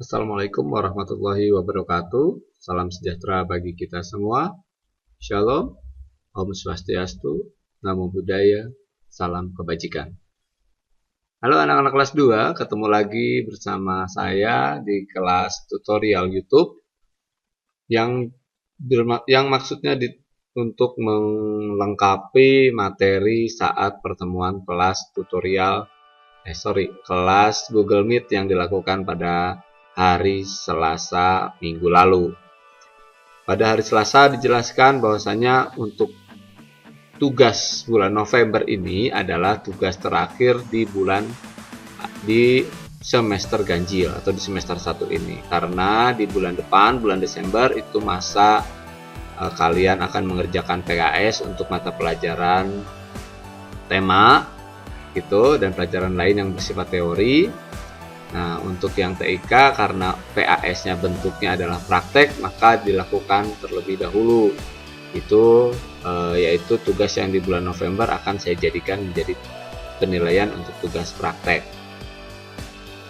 Assalamualaikum warahmatullahi wabarakatuh. Salam sejahtera bagi kita semua. Shalom, Om Swastiastu, Namo Buddhaya, salam kebajikan. Halo anak-anak kelas 2, ketemu lagi bersama saya di kelas tutorial YouTube yang maksudnya untuk melengkapi materi saat pertemuan kelas kelas Google Meet yang dilakukan pada hari Selasa minggu lalu. Pada hari Selasa dijelaskan bahwasanya untuk tugas bulan November ini adalah tugas terakhir di semester ganjil atau di semester 1 ini. Karena di bulan depan, bulan Desember itu masa kalian akan mengerjakan PKS untuk mata pelajaran tema gitu dan pelajaran lain yang bersifat teori. Nah, untuk yang TIK karena PAS-nya bentuknya adalah praktek, maka dilakukan terlebih dahulu. Itu yaitu tugas yang di bulan November akan saya jadikan menjadi penilaian untuk tugas praktek.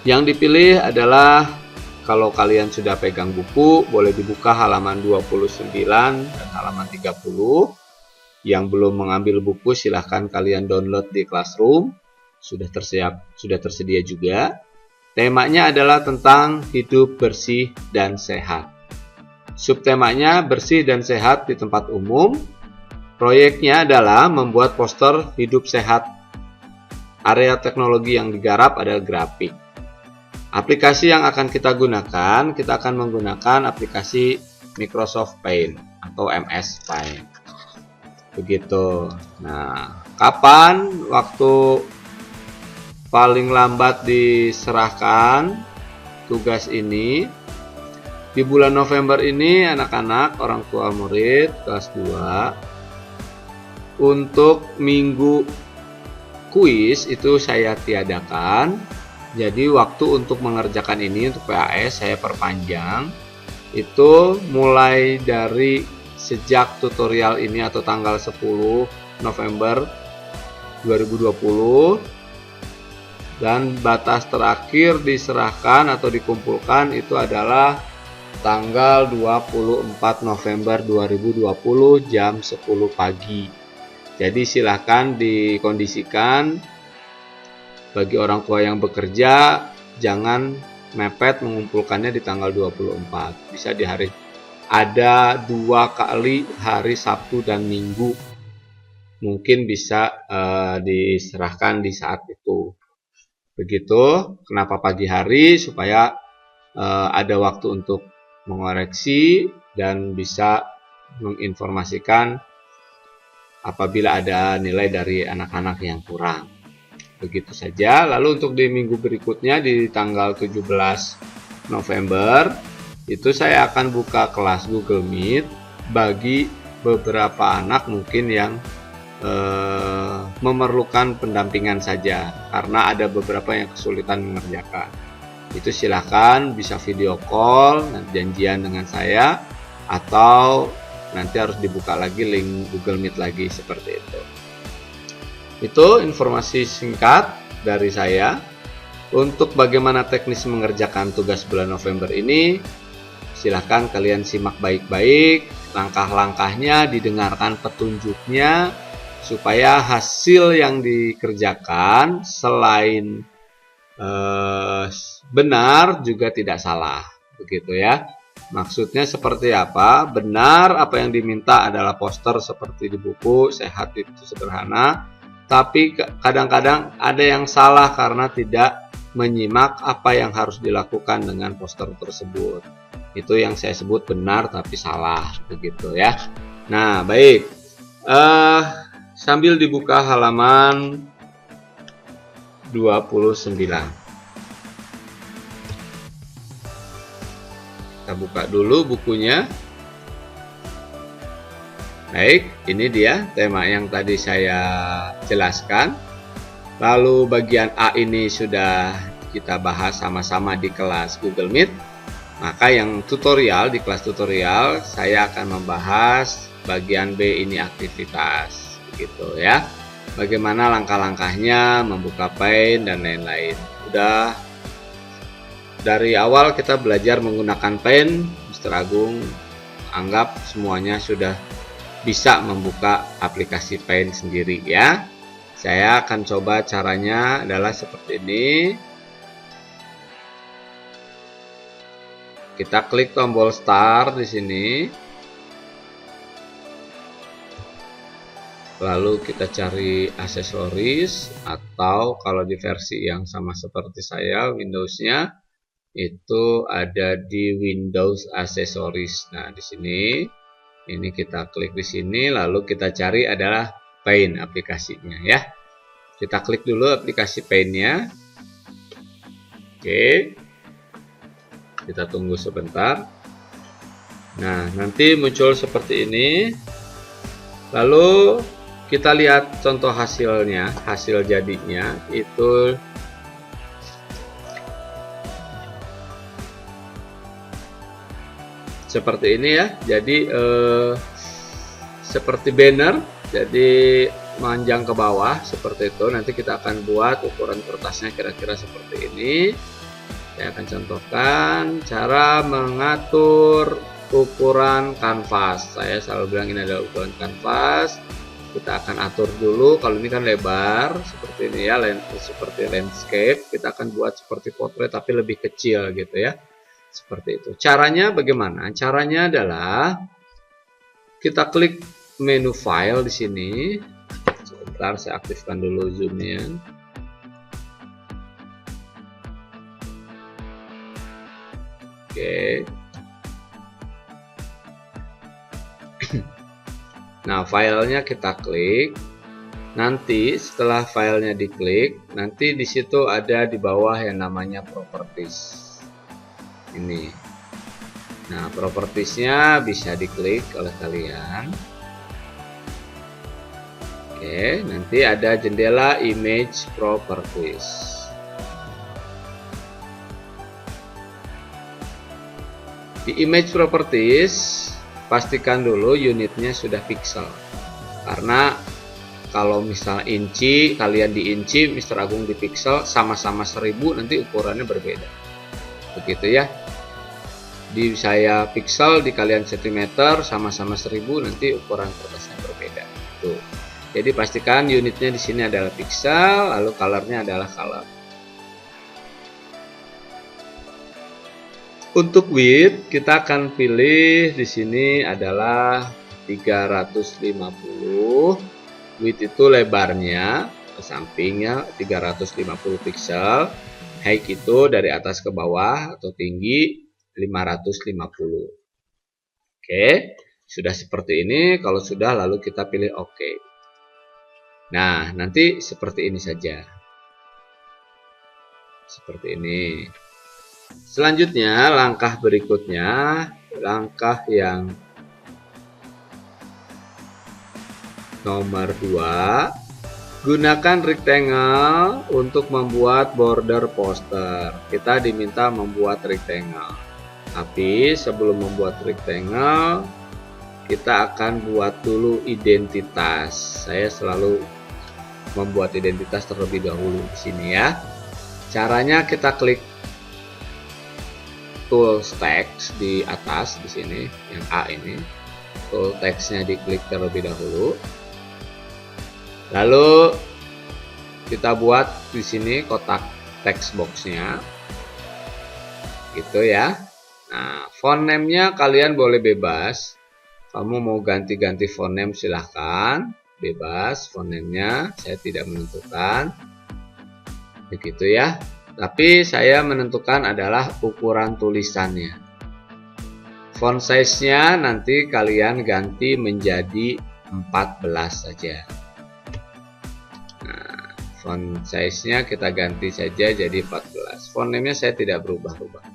Yang dipilih adalah kalau kalian sudah pegang buku, boleh dibuka halaman 29 dan halaman 30. Yang belum mengambil buku silahkan kalian download di Classroom. Sudah tersedia juga. Temanya adalah tentang hidup bersih dan sehat. Subtemanya bersih dan sehat di tempat umum. Proyeknya adalah membuat poster hidup sehat. Area teknologi yang digarap adalah grafik. Aplikasi yang akan kita akan menggunakan aplikasi Microsoft Paint atau MS Paint. Begitu. Nah, kapan waktu paling lambat diserahkan tugas ini? Di bulan November ini anak-anak, orang tua murid kelas 2 untuk minggu kuis itu saya tiadakan. Jadi waktu untuk mengerjakan ini untuk PAS saya perpanjang. Itu mulai dari sejak tutorial ini atau tanggal 10 November 2020 dan batas terakhir diserahkan atau dikumpulkan itu adalah tanggal 24 November 2020 jam 10 pagi. Jadi silahkan dikondisikan bagi orang tua yang bekerja jangan mepet mengumpulkannya di tanggal 24. Bisa di hari ada 2 kali hari Sabtu dan Minggu. Mungkin bisa diserahkan di saat itu. Begitu, kenapa pagi hari? Supaya ada waktu untuk mengoreksi dan bisa menginformasikan apabila ada nilai dari anak-anak yang kurang. Begitu saja. Lalu untuk di minggu berikutnya di tanggal 17 November itu saya akan buka kelas Google Meet bagi beberapa anak mungkin yang memerlukan pendampingan saja karena ada beberapa yang kesulitan mengerjakan. Itu silahkan bisa video call, janjian dengan saya atau nanti harus dibuka lagi link Google Meet lagi seperti itu. Itu informasi singkat dari saya. Untuk bagaimana teknis mengerjakan tugas bulan November ini, silahkan kalian simak baik-baik langkah-langkahnya, didengarkan petunjuknya supaya hasil yang dikerjakan selain benar juga tidak salah, begitu ya. Maksudnya seperti apa? Benar apa yang diminta adalah poster seperti di buku, sehat itu sederhana, tapi kadang-kadang ada yang salah karena tidak menyimak apa yang harus dilakukan dengan poster tersebut. Itu yang saya sebut benar tapi salah, begitu ya. Nah, baik. Sambil dibuka halaman 29. Kita buka dulu bukunya. Baik, ini dia tema yang tadi saya jelaskan. Lalu bagian A ini sudah kita bahas sama-sama di kelas Google Meet. Maka yang tutorial, di kelas tutorial saya akan membahas bagian B ini aktivitas, gitu ya. Bagaimana langkah-langkahnya, membuka Paint dan lain-lain. Udah dari awal kita belajar menggunakan Paint, Mr. Agung anggap semuanya sudah bisa membuka aplikasi Paint sendiri ya. Saya akan coba caranya adalah seperti ini. Kita klik tombol Start di sini. Lalu kita cari aksesoris, atau kalau di versi yang sama seperti saya Windows-nya itu ada di Windows Accessories. Nah, di sini ini kita klik di sini, lalu kita cari adalah Paint aplikasinya ya. Kita klik dulu aplikasi Paint-nya. Oke. Kita tunggu sebentar. Nah, nanti muncul seperti ini. Lalu kita lihat contoh hasilnya, hasil jadinya itu seperti ini ya. Jadi seperti banner, jadi manjang ke bawah seperti itu. Nanti kita akan buat ukuran kertasnya kira-kira seperti ini. Saya akan contohkan cara mengatur ukuran kanvas. Saya selalu bilang ini adalah ukuran kanvas. Kita akan atur dulu. Kalau ini kan lebar seperti ini ya, seperti landscape. Kita akan buat seperti potret tapi lebih kecil gitu ya. Seperti itu. Caranya bagaimana? Caranya adalah kita klik menu file di sini. Sebentar, saya aktifkan dulu zoom-nya. Oke. Nah, filenya kita klik. Nanti setelah filenya diklik, nanti di situ ada di bawah yang namanya properties. Ini. Nah, propertiesnya bisa diklik oleh kalian. Oke, nanti ada jendela image properties. Di image properties, pastikan dulu unitnya sudah pixel. Karena kalau misal inci, kalian di inci, Mr. Agung di pixel, sama-sama 1000, nanti ukurannya berbeda. Begitu ya. Di saya pixel, di kalian cm, sama-sama 1000, nanti ukuran kertasnya berbeda. Tuh. Jadi pastikan unitnya di sini adalah pixel, lalu colornya adalah color. Untuk width, kita akan pilih di sini adalah 350. Width itu lebarnya ke sampingnya 350 pixel. Height itu dari atas ke bawah atau tinggi 550. Oke, sudah seperti ini. Kalau sudah, lalu kita pilih OK. Nah, nanti seperti ini saja. Seperti ini. Selanjutnya, langkah berikutnya, langkah yang nomor 2, gunakan rectangle untuk membuat border poster. Kita diminta membuat rectangle. Tapi sebelum membuat rectangle, kita akan buat dulu identitas. Saya selalu membuat identitas terlebih dahulu di sini ya. Caranya kita klik tool text di atas di sini, yang A ini. Tool text-nya diklik terlebih dahulu. Lalu kita buat di sini kotak text box-nya. Gitu ya. Nah, font name-nya kalian boleh bebas. Kamu mau ganti-ganti font name silahkan, bebas font name-nya. Saya tidak menentukan. Begitu ya. Tapi saya menentukan adalah ukuran tulisannya. Font size-nya nanti kalian ganti menjadi 14 saja. Nah, font size-nya kita ganti saja jadi 14. Font name-nya saya tidak berubah-ubah.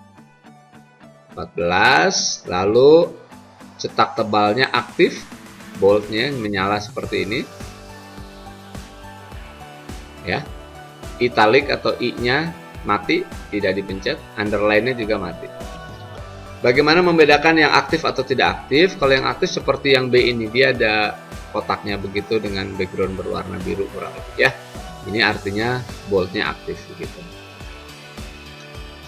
14, lalu cetak tebalnya aktif, bold-nya menyala seperti ini. Ya. Italic atau I-nya mati, tidak dipencet, underline-nya juga mati. Bagaimana membedakan yang aktif atau tidak aktif? Kalau yang aktif seperti yang B ini, dia ada kotaknya begitu dengan background berwarna biru kurang lebih ya. Ini artinya bold-nya aktif begitu.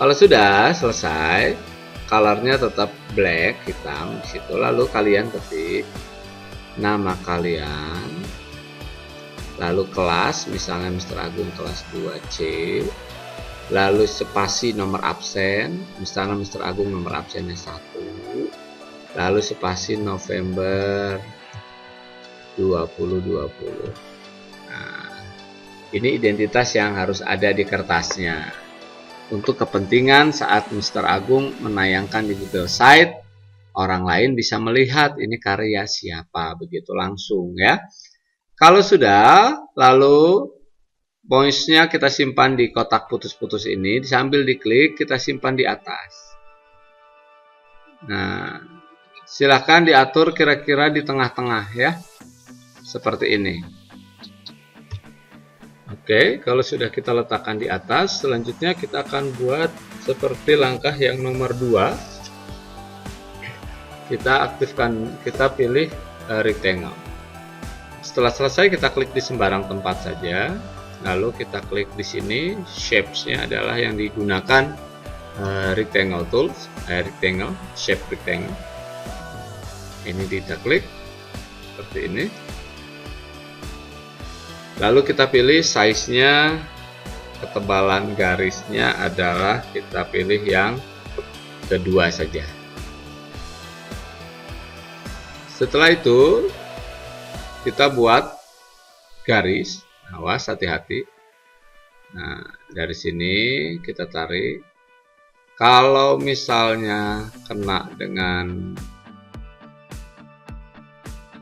Kalau sudah selesai, colornya tetap black, hitam di situ. Lalu kalian ketik nama kalian, lalu kelas, misalnya Mr. Agung kelas 2C, lalu spasi nomor absen, misalnya Mr. Agung nomor absennya 1, lalu spasi November 2020. Nah, ini identitas yang harus ada di kertasnya untuk kepentingan saat Mr. Agung menayangkan di Google Site, orang lain bisa melihat ini karya siapa, begitu langsung ya. Kalau sudah, lalu points-nya kita simpan di kotak putus-putus ini, sambil diklik kita simpan di atas. Nah, silahkan diatur kira-kira di tengah-tengah ya, seperti ini. Oke, kalau sudah kita letakkan di atas, selanjutnya kita akan buat seperti langkah yang nomor 2. Kita aktifkan, kita pilih rectangle. Setelah selesai kita klik di sembarang tempat saja, lalu kita klik di sini. Shapes-nya adalah yang digunakan rectangle tools, rectangle, shape rectangle. Ini kita klik seperti ini. Lalu kita pilih size-nya, ketebalan garisnya adalah kita pilih yang kedua saja. Setelah itu kita buat garis, awas hati-hati. Nah, dari sini kita tarik. Kalau misalnya kena dengan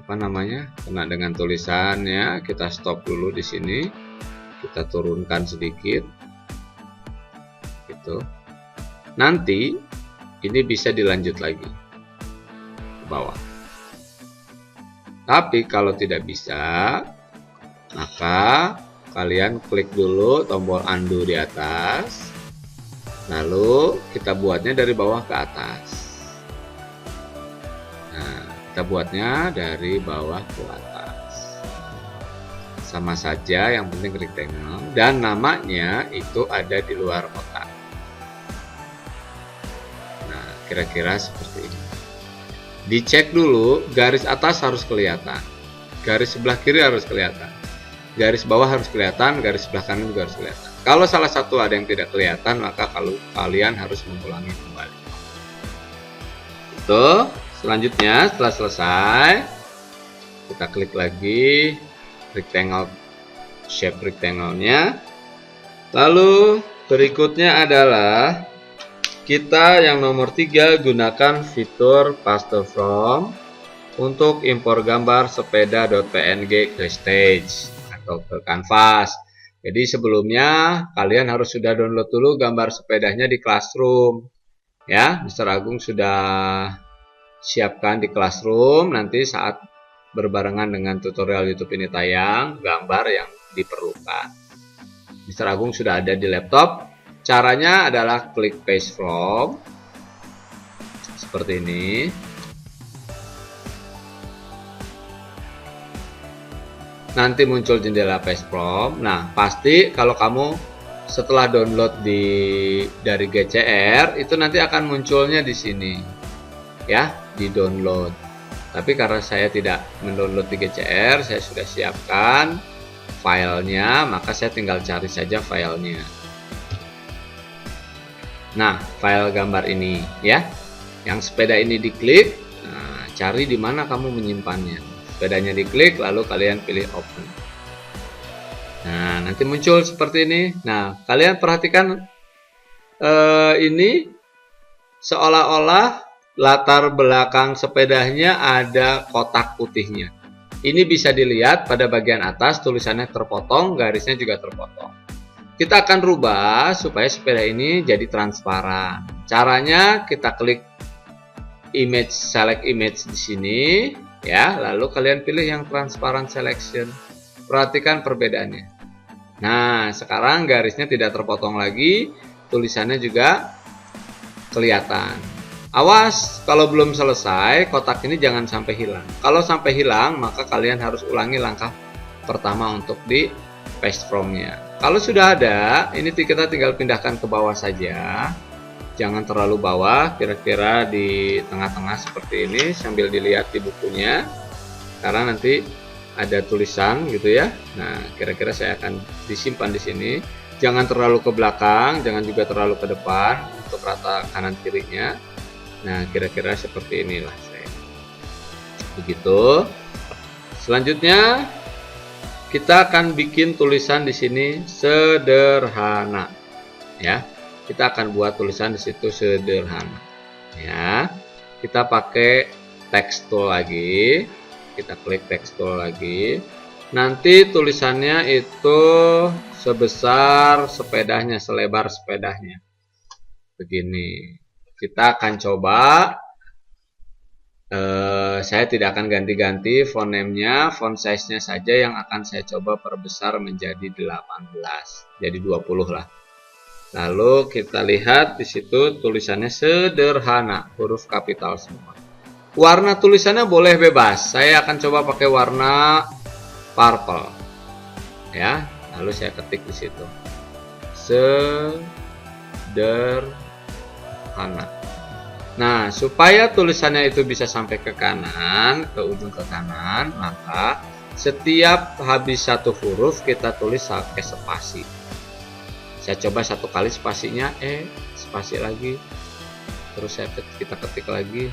kena dengan tulisannya, kita stop dulu di sini, kita turunkan sedikit gitu. Nanti ini bisa dilanjut lagi ke bawah, tapi kalau tidak bisa, maka kalian klik dulu tombol undo di atas, lalu kita buatnya dari bawah ke atas. Kita buatnya dari bawah ke atas, sama saja, yang penting rectangle dan namanya itu ada di luar kotak. Nah, kira-kira seperti ini. Dicek dulu, garis atas harus kelihatan, garis sebelah kiri harus kelihatan, garis bawah harus kelihatan, garis sebelah kanan juga harus kelihatan. Kalau salah satu ada yang tidak kelihatan, maka kalau kalian harus mengulangi kembali. Itu. Selanjutnya, setelah selesai, kita klik lagi rectangle, shape rectangle-nya. Lalu berikutnya adalah kita yang nomor 3 gunakan fitur paste from untuk impor gambar sepeda.png ke Stage atau ke Canvas. Jadi sebelumnya kalian harus sudah download dulu gambar sepedanya di Classroom. Ya, Mr. Agung sudah siapkan di Classroom, nanti saat berbarengan dengan tutorial YouTube ini tayang, gambar yang diperlukan. Mr. Agung sudah ada di laptop. Caranya adalah klik paste from seperti ini. Nanti muncul jendela paste from. Nah, pasti kalau kamu setelah download dari GCR itu nanti akan munculnya di sini. Ya, di download. Tapi karena saya tidak mendownload di GCR, saya sudah siapkan filenya, maka saya tinggal cari saja filenya. Nah, file gambar ini ya, yang sepeda ini diklik. Nah, cari di mana kamu menyimpannya. Sepedanya diklik, lalu kalian pilih open. Nah, nanti muncul seperti ini. Nah, kalian perhatikan ini seolah-olah latar belakang sepedanya ada kotak putihnya. Ini bisa dilihat pada bagian atas, tulisannya terpotong, garisnya juga terpotong. Kita akan rubah supaya sepeda ini jadi transparan. Caranya kita klik image, select image di sini ya, lalu kalian pilih yang transparent selection. Perhatikan perbedaannya. Nah, sekarang garisnya tidak terpotong lagi, tulisannya juga kelihatan. Awas, kalau belum selesai, kotak ini jangan sampai hilang. Kalau sampai hilang, maka kalian harus ulangi langkah pertama untuk di paste from-nya. Kalau sudah ada, ini kita tinggal pindahkan ke bawah saja. Jangan terlalu bawah, kira-kira di tengah-tengah seperti ini sambil dilihat di bukunya. Karena nanti ada tulisan gitu ya. Nah, kira-kira saya akan disimpan di sini. Jangan terlalu ke belakang, jangan juga terlalu ke depan untuk rata kanan kirinya. Nah, kira-kira seperti inilah saya. Begitu. Selanjutnya kita akan bikin tulisan di sini sederhana. Ya. Kita akan buat tulisan di situ sederhana. Ya. Kita pakai text tool lagi. Kita klik text tool lagi. Nanti tulisannya itu sebesar sepedanya, selebar sepedanya. Begini. Kita akan coba. Saya tidak akan ganti-ganti font name-nya, font size-nya saja yang akan saya coba perbesar menjadi 18. Jadi 20 lah. Lalu kita lihat di situ tulisannya sederhana, huruf kapital semua. Warna tulisannya boleh bebas. Saya akan coba pakai warna purple. Ya, lalu saya ketik di situ. Sederhana. Nah, supaya tulisannya itu bisa sampai ke kanan, ke ujung ke kanan, maka setiap habis satu huruf kita tulis pakai spasi. Saya coba satu kali spasinya, spasi lagi, terus kita ketik lagi,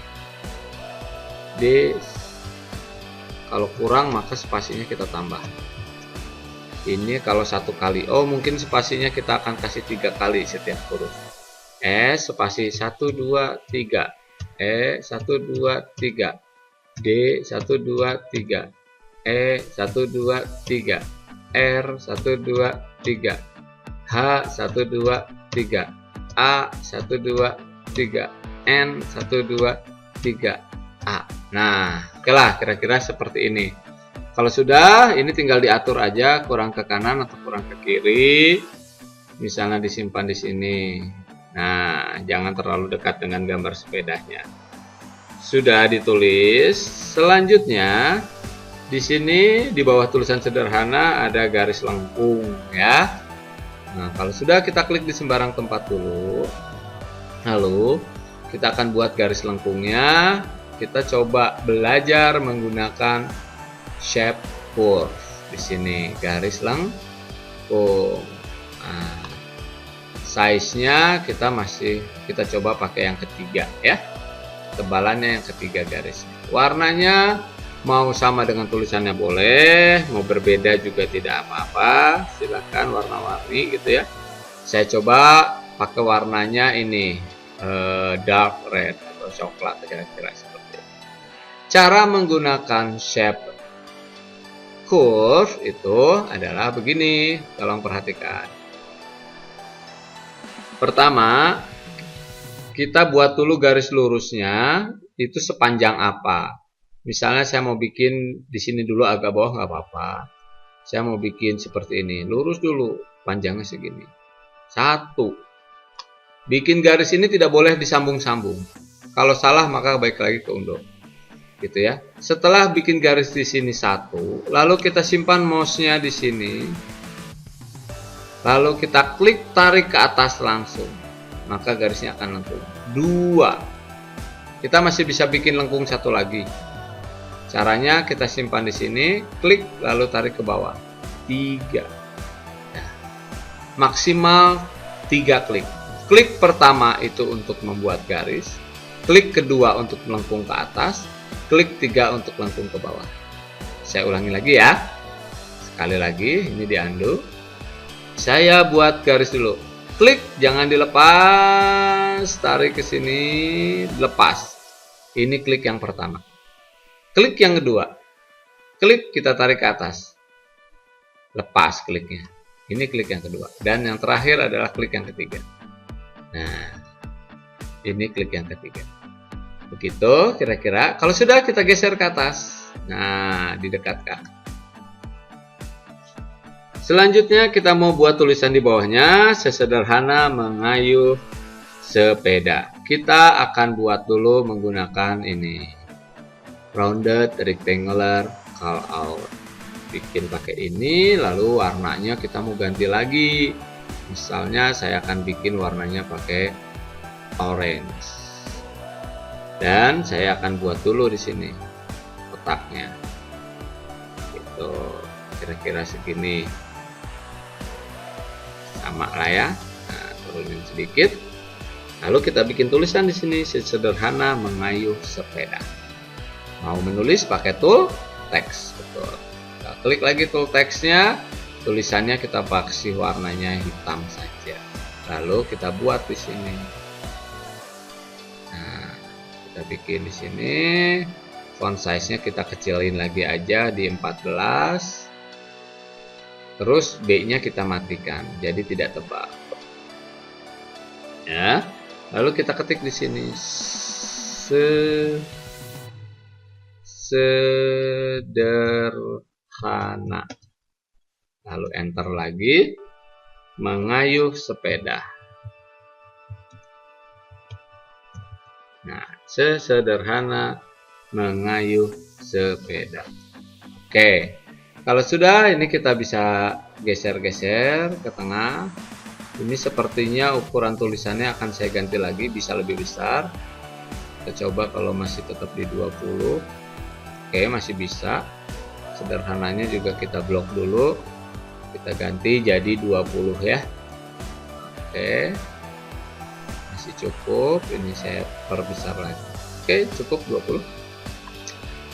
D. Kalau kurang maka spasinya kita tambah. Ini kalau satu kali, mungkin spasinya kita akan kasih 3 kali setiap huruf. Spasi 1 2 3, 1 2 3, D 1 2 3, 1 2 3, R 1 2 3, H 1 2 3, A 1 2 3, N 1 2 3, A. Nah, oke lah, kira-kira seperti ini. Kalau sudah, ini tinggal diatur aja, kurang ke kanan atau kurang ke kiri. Misalnya disimpan di sini. Nah, jangan terlalu dekat dengan gambar sepedanya. Sudah ditulis. Selanjutnya, di sini di bawah tulisan sederhana ada garis lengkung ya. Nah, kalau sudah kita klik di sembarang tempat dulu. Lalu kita akan buat garis lengkungnya. Kita coba belajar menggunakan shape curve. Di sini garis lengkung. Nah, size-nya kita coba pakai yang ketiga ya. Tebalannya yang ketiga garisnya. Warnanya mau sama dengan tulisannya boleh, mau berbeda juga tidak apa-apa. Silahkan warna-warni gitu ya. Saya coba pakai warnanya ini dark red atau coklat kira-kira seperti itu. Cara menggunakan shape curve itu adalah begini, tolong perhatikan. Pertama, kita buat dulu garis lurusnya itu sepanjang apa. Misalnya saya mau bikin di sini dulu agak bawah nggak apa-apa. Saya mau bikin seperti ini, lurus dulu, panjangnya segini. 1. Bikin garis ini tidak boleh disambung-sambung. Kalau salah maka baik lagi ke undo. Gitu ya. Setelah bikin garis di sini 1, lalu kita simpan mouse-nya di sini. Lalu kita klik tarik ke atas langsung. Maka garisnya akan lengkung. 2. Kita masih bisa bikin lengkung satu lagi. Caranya kita simpan di sini, klik lalu tarik ke bawah. 3. Nah, maksimal 3 klik. Klik pertama itu untuk membuat garis, klik kedua untuk melengkung ke atas, klik 3 untuk lengkung ke bawah. Saya ulangi lagi ya. Sekali lagi, ini di undo. Saya buat garis dulu. Klik, jangan dilepas, tarik ke sini, lepas. Ini klik yang pertama. Klik yang kedua. Klik, kita tarik ke atas. Lepas kliknya. Ini klik yang kedua. Dan yang terakhir adalah klik yang ketiga. Nah, ini klik yang ketiga. Begitu kira-kira. Kalau sudah, kita geser ke atas. Nah, didekatkan. Selanjutnya kita mau buat tulisan di bawahnya. Sesederhana mengayuh sepeda. Kita akan buat dulu menggunakan ini. Rounded rectangular call out. Bikin pakai ini, lalu warnanya kita mau ganti lagi. Misalnya saya akan bikin warnanya pakai orange. Dan saya akan buat dulu di sini kotaknya. Gitu, kira-kira segini. Sama lah ya. Nah, turunin sedikit. Lalu kita bikin tulisan di sini sederhana mengayuh sepeda. Mau menulis pakai tool text, betul. Kita klik lagi tool textnya, tulisannya kita kasih warnanya hitam saja. Lalu kita buat di sini. Nah, kita bikin di sini. Font size-nya kita kecilin lagi aja di 14. Terus B-nya kita matikan, jadi tidak tebal. Ya. Lalu kita ketik di sini sederhana. Lalu enter lagi, mengayuh sepeda. Nah, sesederhana mengayuh sepeda. Oke, kalau sudah ini kita bisa geser-geser ke tengah. Ini sepertinya ukuran tulisannya akan saya ganti lagi, bisa lebih besar. Kita coba kalau masih tetap di 20. Oke, masih bisa. Sederhananya juga kita blok dulu. Kita ganti jadi 20 ya. Oke. Masih cukup. Ini saya perbesar lagi. Oke, cukup 20.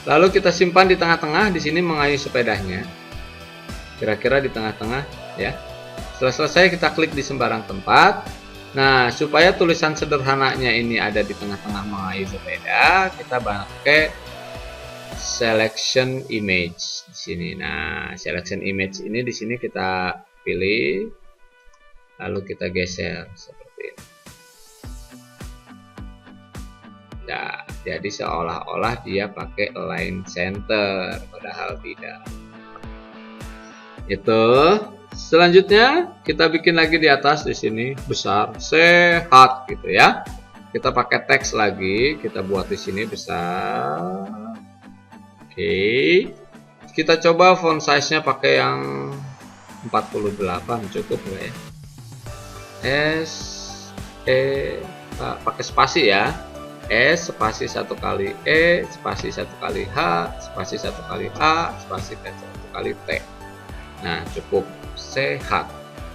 Lalu kita simpan di tengah-tengah. Di sini mengayuh sepedanya. Kira-kira di tengah-tengah ya. Setelah selesai kita klik di sembarang tempat. Nah, supaya tulisan sederhananya ini ada di tengah-tengah mengayuh sepeda, kita pakai selection image di sini. Nah, selection image ini di sini kita pilih, lalu kita geser seperti ini. Nah, jadi seolah-olah dia pakai align center, padahal tidak. Itu. Selanjutnya kita bikin lagi di atas di sini besar sehat gitu ya. Kita pakai teks lagi, kita buat di sini besar. Oke. Kita coba font size-nya pakai yang 48 cukup nggak ya? Pakai spasi ya. S spasi 1 kali E spasi 1 kali H spasi 1 kali A spasi 1 kali T. Nah, cukup sehat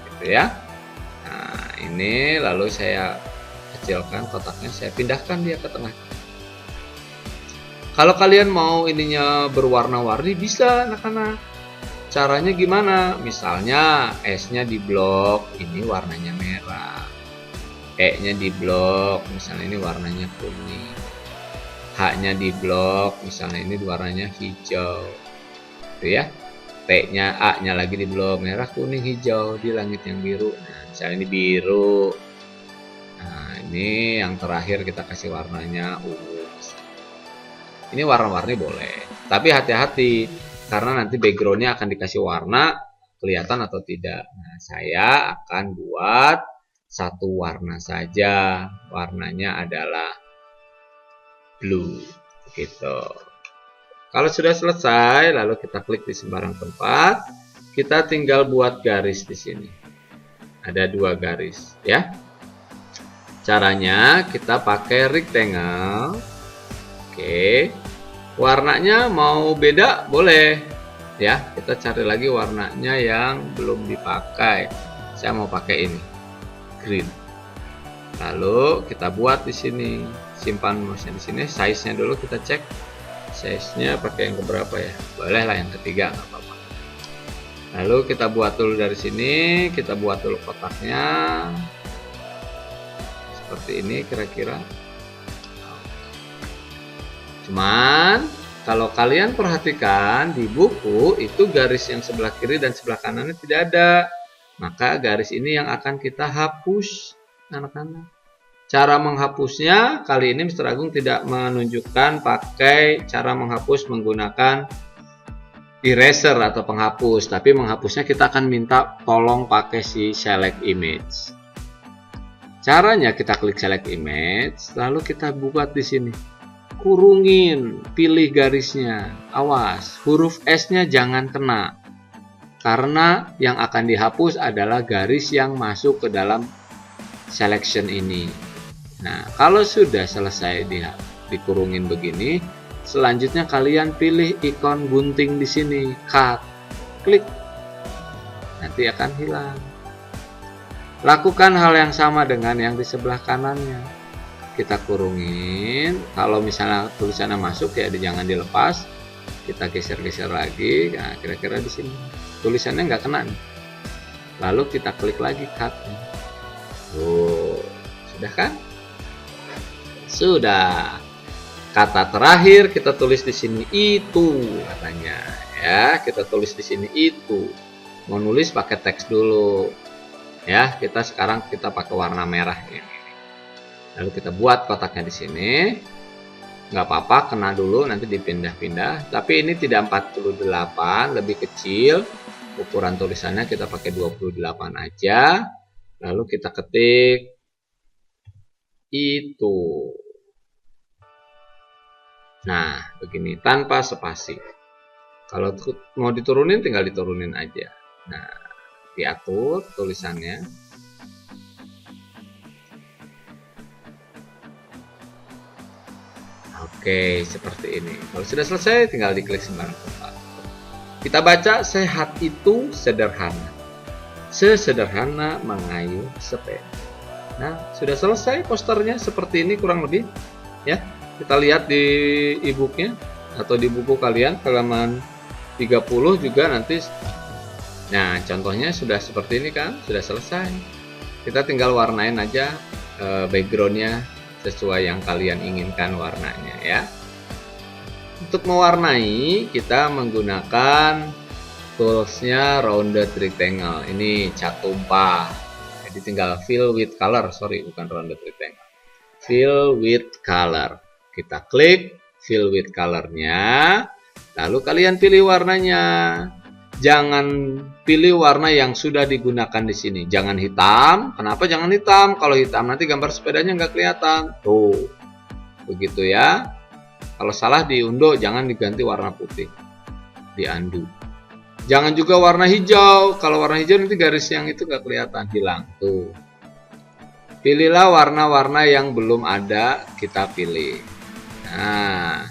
gitu ya. Nah, ini lalu saya kecilkan kotaknya, saya pindahkan dia ke tengah. Kalau kalian mau ininya berwarna-warni bisa anak-anak. Caranya gimana? Misalnya S-nya di blok, ini warnanya merah. E-nya di blok, misalnya ini warnanya kuning. H-nya di blok, misalnya ini warnanya hijau. Gitu ya. T-nya, A-nya lagi di blok merah, kuning, hijau di langit yang biru. Nah, misalnya ini biru. Nah, ini yang terakhir kita kasih warnanya ungu. Ini warna-warni boleh, tapi hati-hati karena nanti backgroundnya akan dikasih warna, kelihatan atau tidak. Nah, saya akan buat satu warna saja. Warnanya adalah blue, gitu. Kalau sudah selesai, lalu kita klik di sembarang tempat. Kita tinggal buat garis di sini. Ada 2 garis, ya. Caranya kita pakai rectangle. Oke. Warnanya mau beda boleh, ya. Kita cari lagi warnanya yang belum dipakai. Saya mau pakai ini, green. Lalu kita buat di sini. Simpan mouse di sini. Size-nya dulu kita cek. Size-nya pakai yang keberapa ya? Boleh lah yang ketiga, nggak apa-apa. Lalu kita buat dulu dari sini, kita buat dulu kotaknya seperti ini kira-kira. Cuman kalau kalian perhatikan di buku itu garis yang sebelah kiri dan sebelah kanannya tidak ada, maka garis ini yang akan kita hapus, anak-anak. Cara menghapusnya kali ini Mr. Agung tidak menunjukkan pakai cara menghapus menggunakan eraser atau penghapus, tapi menghapusnya kita akan minta tolong pakai si select image. Caranya kita klik select image, lalu kita buat di sini. Kurungin, pilih garisnya. Awas, huruf S-nya jangan kena. Karena yang akan dihapus adalah garis yang masuk ke dalam selection ini. Nah, kalau sudah selesai dikurungin begini, selanjutnya kalian pilih ikon gunting di sini, cut, klik, nanti akan hilang. Lakukan hal yang sama dengan yang di sebelah kanannya. Kita kurungin, kalau misalnya tulisannya masuk ya jangan dilepas. Kita geser-geser lagi, nah kira-kira di sini tulisannya nggak kena nih. Lalu kita klik lagi cut. Tuh, sudah kan? Sudah. Kata terakhir kita tulis di sini itu katanya ya. Kita tulis di sini itu. Mau nulis pakai teks dulu. Ya, sekarang kita pakai warna merah ini. Lalu kita buat kotaknya di sini. Nggak apa-apa, kena dulu nanti dipindah-pindah. Tapi ini tidak 48, lebih kecil. Ukuran tulisannya kita pakai 28 aja. Lalu kita ketik itu. Nah, begini tanpa spasi. Kalau mau diturunin tinggal diturunin aja. Nah, diatur tulisannya. Oke, seperti ini. Kalau sudah selesai tinggal diklik sembarang tempat. Kita baca, sehat itu sederhana. Sesederhana mengayuh sepeda. Nah, sudah selesai posternya seperti ini kurang lebih. Ya, kita lihat di e-booknya atau di buku kalian halaman 30 juga nanti. Nah, contohnya sudah seperti ini kan, sudah selesai. Kita tinggal warnain aja backgroundnya sesuai yang kalian inginkan warnanya ya. Untuk mewarnai kita menggunakan toolsnya rounded rectangle. Ini cat tumpah. Jadi tinggal fill with color, bukan rounded rectangle. Fill with color. Kita klik fill with colornya. Lalu kalian pilih warnanya. Jangan pilih warna yang sudah digunakan di sini. Jangan hitam. Kenapa jangan hitam? Kalau hitam nanti gambar sepedanya nggak kelihatan. Tuh, begitu ya. Kalau salah diundo, jangan diganti warna putih. Di undo. Jangan juga warna hijau. Kalau warna hijau nanti garis yang itu nggak kelihatan, hilang. Tuh. Pilihlah warna-warna yang belum ada, kita pilih. Nah,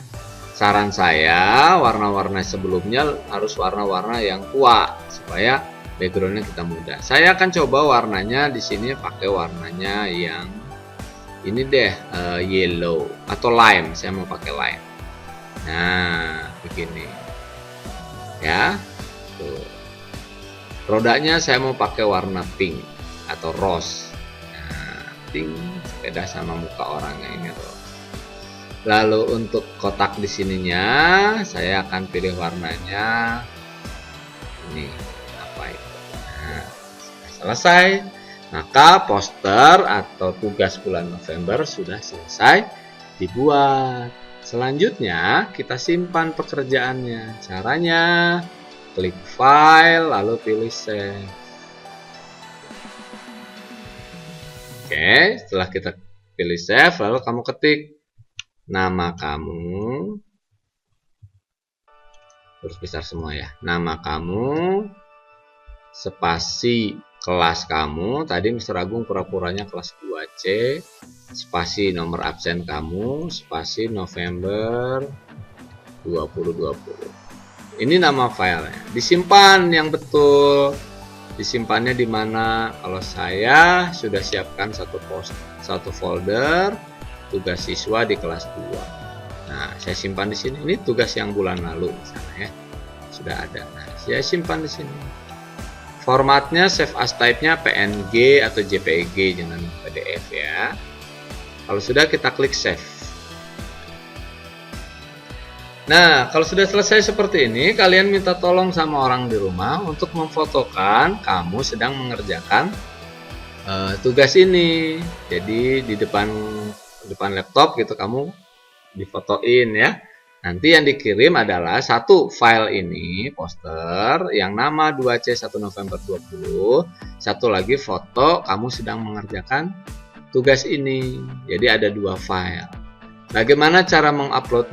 saran saya warna-warna sebelumnya harus warna-warna yang tua supaya backgroundnya kita mudah. Saya akan coba warnanya di sini pakai warnanya yang ini deh, yellow atau lime. Saya mau pakai lime. Nah, begini ya. Tuh. Rodanya saya mau pakai warna pink atau rose. Nah, pink sepeda sama muka orangnya ini rose. Lalu untuk kotak di sininya saya akan pilih warnanya ini apa itu. Nah, selesai. Maka poster atau tugas bulan November sudah selesai dibuat. Selanjutnya kita simpan pekerjaannya. Caranya klik file lalu pilih save. Oke, setelah kita pilih save lalu kamu ketik nama kamu, huruf besar semua ya. Nama kamu, spasi kelas kamu. Tadi Mr. Agung pura-puranya kelas 2C. Spasi nomor absen kamu, spasi November 2020. Ini nama filenya. Disimpan yang betul. Disimpannya di mana? Kalau saya sudah siapkan satu folder tugas siswa di kelas 2. Nah, saya simpan di sini. Ini tugas yang bulan lalu misalnya ya. Sudah ada. Nah, saya simpan di sini. Formatnya save as type-nya PNG atau JPG, jangan PDF ya. Kalau sudah kita klik save. Nah, kalau sudah selesai seperti ini, kalian minta tolong sama orang di rumah untuk memfotokan kamu sedang mengerjakan tugas ini. Jadi di depan laptop gitu kamu difotoin ya. Nanti yang dikirim adalah satu file ini, poster yang nama 2C 1 November 20, satu lagi foto kamu sedang mengerjakan tugas ini. Jadi ada 2 file. Bagaimana cara mengupload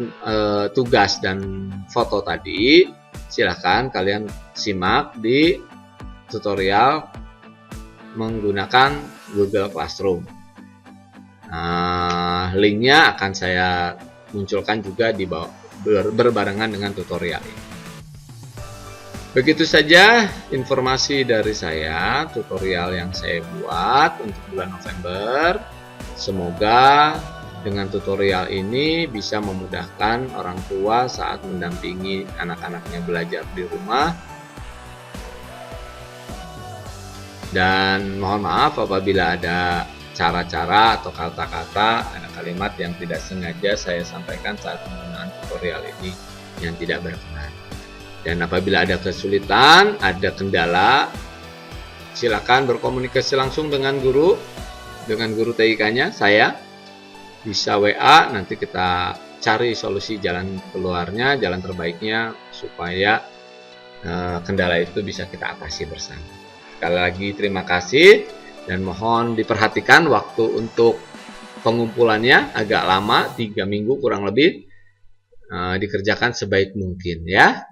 tugas dan foto tadi? Silahkan kalian simak di tutorial menggunakan Google Classroom. Linknya akan saya munculkan juga di bawah berbarengan dengan tutorial ini. Begitu saja informasi dari saya, tutorial yang saya buat untuk bulan November. Semoga dengan tutorial ini bisa memudahkan orang tua saat mendampingi anak-anaknya belajar di rumah. Dan mohon maaf apabila ada cara-cara atau kata-kata, ada kalimat yang tidak sengaja saya sampaikan saat penggunaan tutorial ini yang tidak berkenan. Dan apabila ada kesulitan, ada kendala, silakan berkomunikasi langsung dengan guru TIK-nya, saya. Bisa WA, nanti kita cari solusi jalan keluarnya, jalan terbaiknya, supaya kendala itu bisa kita atasi bersama. Sekali lagi terima kasih, dan mohon diperhatikan waktu untuk pengumpulannya agak lama, 3 minggu kurang lebih, dikerjakan sebaik mungkin ya.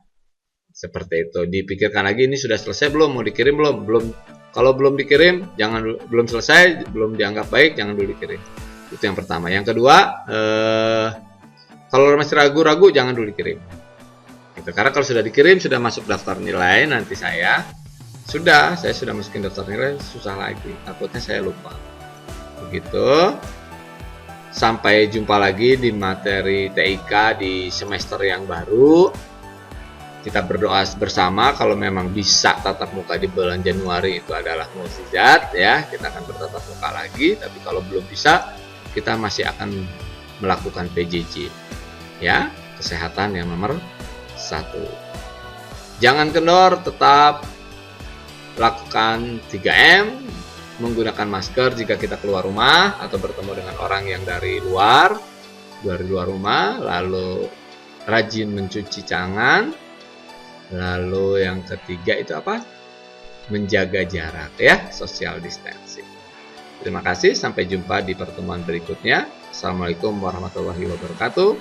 Seperti itu, dipikirkan lagi ini sudah selesai belum, mau dikirim belum. Kalau belum dikirim, belum selesai, belum dianggap baik, jangan dulu dikirim. Itu yang pertama. Yang kedua, kalau masih ragu-ragu, jangan dulu dikirim. Gitu. Karena kalau sudah dikirim, sudah masuk daftar nilai, nanti saya sudah masukin daftar nilai, susah lagi. Takutnya saya lupa. Begitu. Sampai jumpa lagi di materi TIK di semester yang baru. Kita berdoa bersama, kalau memang bisa tatap muka di bulan Januari itu adalah mukjizat ya, kita akan bertatap muka lagi. Tapi kalau belum bisa, kita masih akan melakukan PJJ ya, kesehatan yang nomor 1. Jangan kendor, tetap lakukan 3M, menggunakan masker jika kita keluar rumah atau bertemu dengan orang yang dari luar rumah, lalu rajin mencuci tangan. Lalu yang ketiga itu apa? Menjaga jarak ya, social distancing. Terima kasih, sampai jumpa di pertemuan berikutnya. Assalamualaikum warahmatullahi wabarakatuh.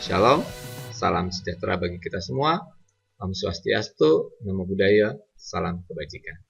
Shalom, salam sejahtera bagi kita semua. Om Swastiastu, Namo Buddhaya, salam kebajikan.